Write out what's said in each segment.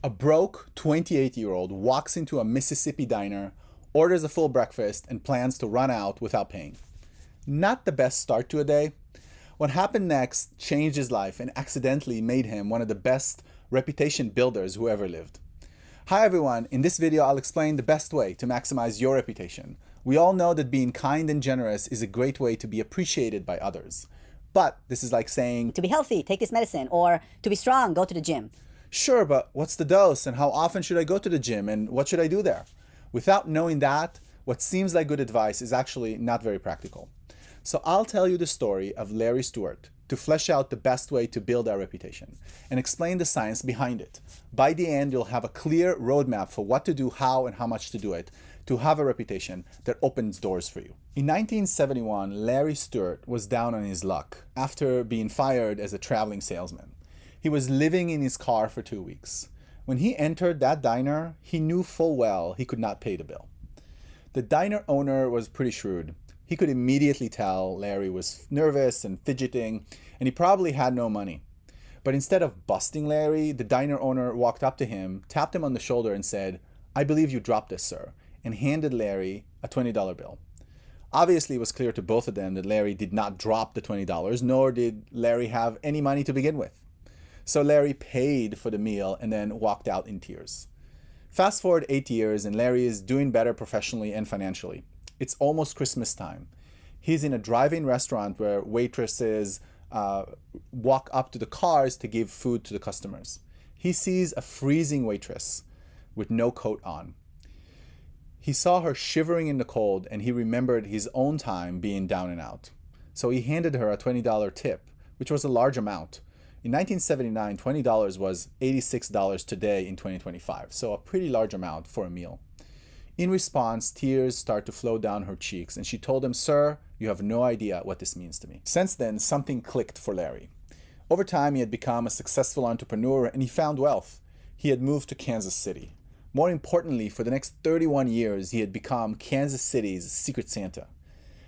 A broke 28-year-old walks into a Mississippi diner, orders a full breakfast, and plans to run out without paying. Not the best start to a day. What happened next changed his life and accidentally made him one of the best reputation builders who ever lived. Hi everyone, in this video I'll explain the best way to maximize your reputation. We all know that being kind and generous is a great way to be appreciated by others. But this is like saying, to be healthy, take this medicine, or to be strong, go to the gym. sure, but what's the dose and how often should I go to the gym and what should I do there? Without knowing that, what seems like good advice is actually not very practical. So I'll tell you the story of Larry Stewart to flesh out the best way to build our reputation and explain the science behind it. By the end, you'll have a clear roadmap for what to do, how, and how much to do it to have a reputation that opens doors for you. In 1971, Larry Stewart was down on his luck after being fired as a traveling salesman. He was living in his car for 2 weeks. When he entered that diner, he knew full well he could not pay the bill. The diner owner was pretty shrewd. He could immediately tell Larry was nervous and fidgeting, and he probably had no money. But instead of busting Larry, the diner owner walked up to him, tapped him on the shoulder and said, "I believe you dropped this, sir," and handed Larry a $20 bill. Obviously, it was clear to both of them that Larry did not drop the $20, nor did Larry have any money to begin with. So Larry paid for the meal and then walked out in tears. Fast forward 8 years and Larry is doing better professionally and financially. It's almost Christmas time. He's in a drive-in restaurant where waitresses walk up to the cars to give food to the customers. He sees a freezing waitress with no coat on. He saw her shivering in the cold and he remembered his own time being down and out. So he handed her a $20 tip, which was a large amount. In 1979, $20 was $86 today in 2025, so a pretty large amount for a meal. In response, tears start to flow down her cheeks, and she told him, "Sir, you have no idea what this means to me." Since then, something clicked for Larry. Over time, he had become a successful entrepreneur, and he found wealth. He had moved to Kansas City. More importantly, for the next 31 years, he had become Kansas City's Secret Santa.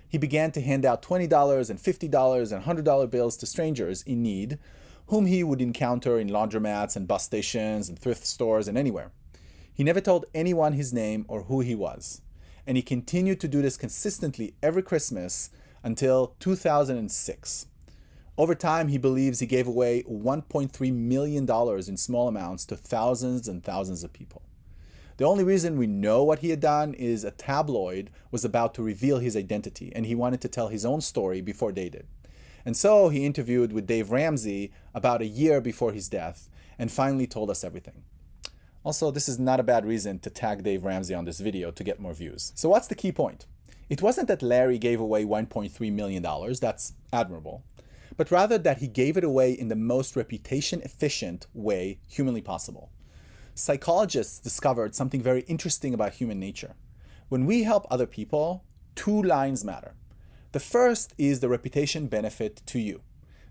He began to hand out $20 and $50 and $100 bills to strangers in need, whom he would encounter in laundromats and bus stations and thrift stores and anywhere. He never told anyone his name or who he was. And he continued to do this consistently every Christmas until 2006. Over time, he believes he gave away $1.3 million in small amounts to thousands and thousands of people. The only reason we know what he had done is a tabloid was about to reveal his identity, and he wanted to tell his own story before they did. And so he interviewed with Dave Ramsey about a year before his death and finally told us everything. Also, this is not a bad reason to tag Dave Ramsey on this video to get more views. So what's the key point? It wasn't that Larry gave away $1.3 million, that's admirable, but rather that he gave it away in the most reputation-efficient way humanly possible. Psychologists discovered something very interesting about human nature. When we help other people, two lines matter. The first is the reputation benefit to you.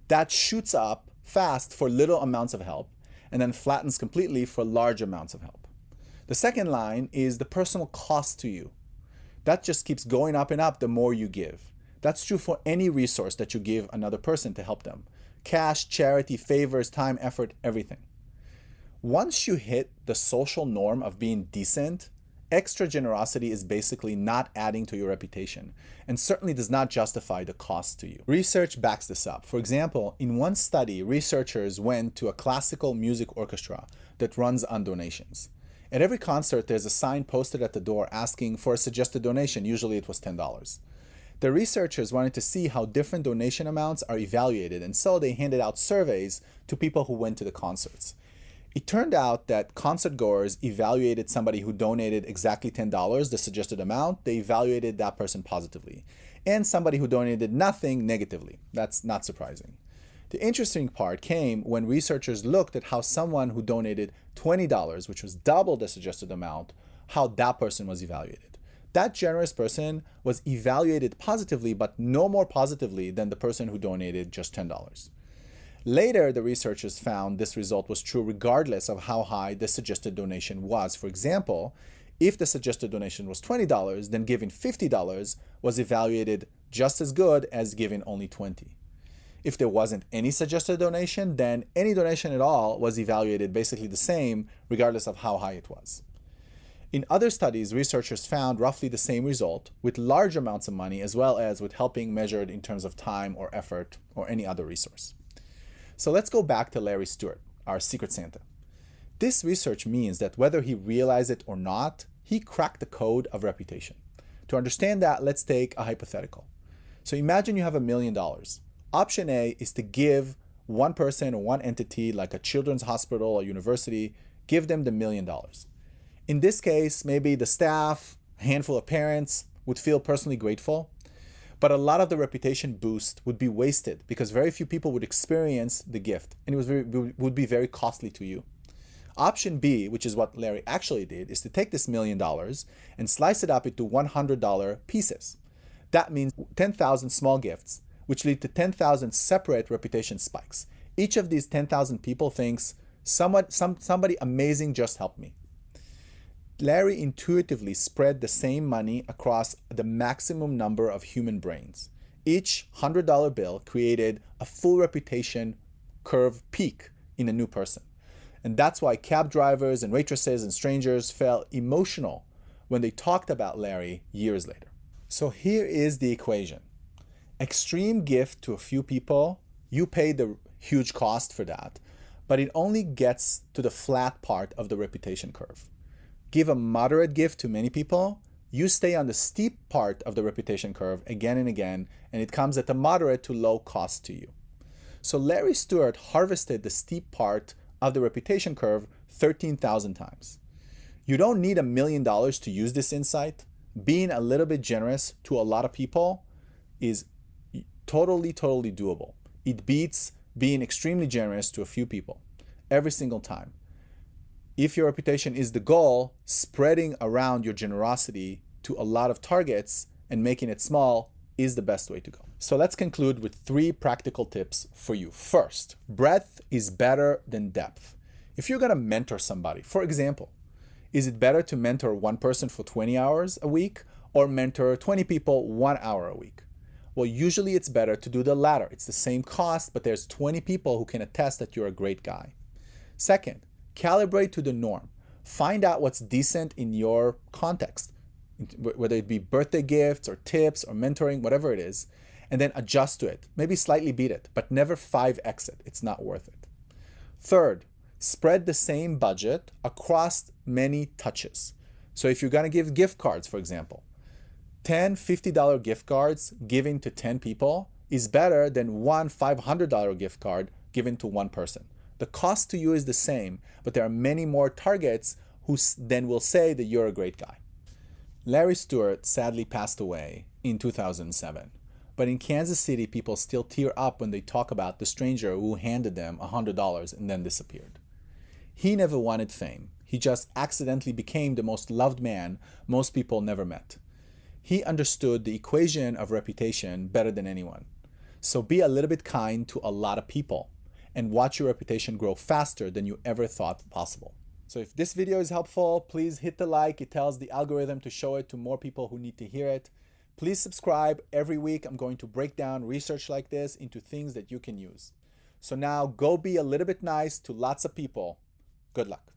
That shoots up fast for little amounts of help and then flattens completely for large amounts of help. The second line is the personal cost to you. That just keeps going up and up the more you give. That's true for any resource that you give another person to help them. Cash, charity, favors, time, effort, everything. Once you hit the social norm of being decent, extra generosity is basically not adding to your reputation and certainly does not justify the cost to you. Research backs this up. For example, in one study, researchers went to a classical music orchestra that runs on donations. At every concert, there's a sign posted at the door asking for a suggested donation. Usually it was $10. The researchers wanted to see how different donation amounts are evaluated, and so they handed out surveys to people who went to the concerts. It turned out that concert goers evaluated somebody who donated exactly $10, the suggested amount, they evaluated that person positively. And somebody who donated nothing negatively. That's not surprising. The interesting part came when researchers looked at how someone who donated $20, which was double the suggested amount, how that person was evaluated. That generous person was evaluated positively, but no more positively than the person who donated just $10. Later, the researchers found this result was true regardless of how high the suggested donation was. For example, if the suggested donation was $20, then giving $50 was evaluated just as good as giving only $20. If there wasn't any suggested donation, then any donation at all was evaluated basically the same, regardless of how high it was. In other studies, researchers found roughly the same result with large amounts of money, as well as with helping measured in terms of time or effort or any other resource. So let's go back to Larry Stewart, our Secret Santa. This research means that whether he realized it or not, he cracked the code of reputation. To understand that, let's take a hypothetical. So imagine you have $1 million. Option A is to give one person or one entity, like a children's hospital or university, give them the $1 million. In this case, maybe the staff, a handful of parents would feel personally grateful, but a lot of the reputation boost would be wasted because very few people would experience the gift, and it would be very costly to you. Option B, which is what Larry actually did, is to take this $1 million and slice it up into $100 pieces. That means 10,000 small gifts, which lead to 10,000 separate reputation spikes. Each of these 10,000 people thinks, somebody amazing just helped me. Larry intuitively spread the same money across the maximum number of human brains. Each $100 bill created a full reputation curve peak in a new person. And that's why cab drivers and waitresses and strangers felt emotional when they talked about Larry years later. So here is the equation. Extreme gift to a few people, you pay the huge cost for that, but it only gets to the flat part of the reputation curve. Give a moderate gift to many people, you stay on the steep part of the reputation curve again and again, and it comes at a moderate to low cost to you. So Larry Stewart harvested the steep part of the reputation curve 13,000 times. You don't need $1 million to use this insight. Being a little bit generous to a lot of people is totally doable. It beats being extremely generous to a few people every single time. If your reputation is the goal, spreading around your generosity to a lot of targets and making it small is the best way to go. So let's conclude with 3 practical tips for you. First, breadth is better than depth. If you're going to mentor somebody, for example, is it better to mentor one person for 20 hours a week or mentor 20 people 1 hour a week? Well, usually it's better to do the latter. It's the same cost, but there's 20 people who can attest that you're a great guy. Second, calibrate to the norm. Find out what's decent in your context, whether it be birthday gifts or tips or mentoring, whatever it is, and then adjust to it. Maybe slightly beat it, but never 5x it. It's not worth it. Third, spread the same budget across many touches. So if you're going to give gift cards, for example, 10 $50 gift cards given to 10 people is better than one $500 gift card given to one person. The cost to you is the same, but there are many more targets who then will say that you're a great guy. Larry Stewart sadly passed away in 2007, but in Kansas City, people still tear up when they talk about the stranger who handed them $100 and then disappeared. He never wanted fame. He just accidentally became the most loved man most people never met. He understood the equation of reputation better than anyone. So be a little bit kind to a lot of people and watch your reputation grow faster than you ever thought possible. So if this video is helpful, please hit the like. It tells the algorithm to show it to more people who need to hear it. Please subscribe. Every week I'm going to break down research like this into things that you can use. So now go be a little bit nice to lots of people. Good luck.